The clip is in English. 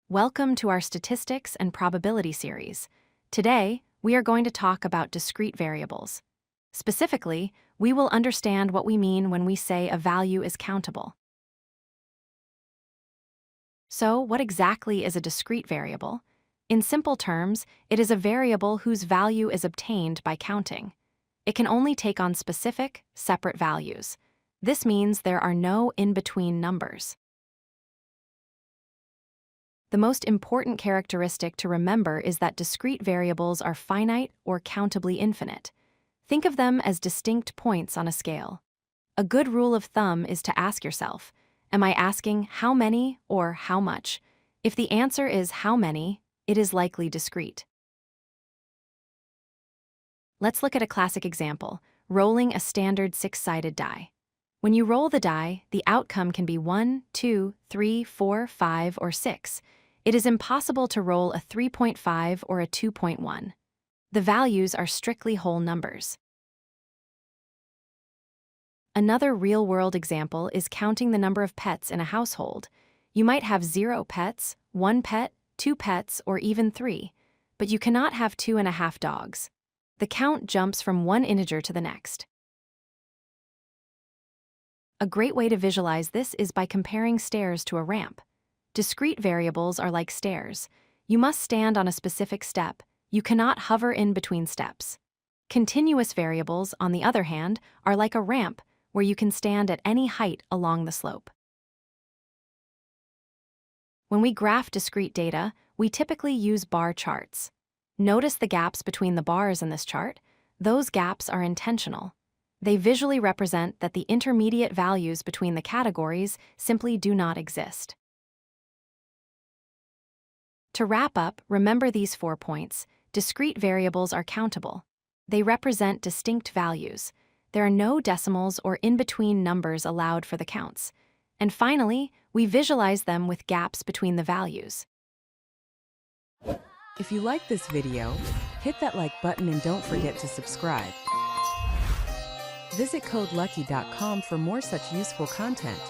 Welcome to our statistics and probability series. Today, we are going to talk about discrete variables. Specifically, we will understand what we mean when we say a value is countable. So, what exactly is a discrete variable? In simple terms, it is a variable whose value is obtained by counting. It can only take on specific, separate values. This means there are no in-between numbers. The most important characteristic to remember is that discrete variables are finite or countably infinite. Think of them as distinct points on a scale. A good rule of thumb is to ask yourself, am I asking how many or how much? If the answer is how many, it is likely discrete. Let's look at a classic example, rolling a standard six-sided die. When you roll the die, the outcome can be 1, 2, 3, 4, 5, or 6. It is impossible to roll a 3.5 or a 2.1. The values are strictly whole numbers. Another real-world example is counting the number of pets in a household. You might have 0 pets, 1 pet, 2 pets, or even 3, but you cannot have 2.5 dogs. The count jumps from one integer to the next. A great way to visualize this is by comparing stairs to a ramp. Discrete variables are like stairs. You must stand on a specific step. You cannot hover in between steps. Continuous variables, on the other hand, are like a ramp where you can stand at any height along the slope. When we graph discrete data, we typically use bar charts. Notice the gaps between the bars in this chart. Those gaps are intentional. They visually represent that the intermediate values between the categories simply do not exist. To wrap up, remember these 4 points. Discrete variables are countable. They represent distinct values. There are no decimals or in-between numbers allowed for the counts. And finally, we visualize them with gaps between the values. If you like this video, hit that like button and don't forget to subscribe. Visit codelucky.com for more such useful content.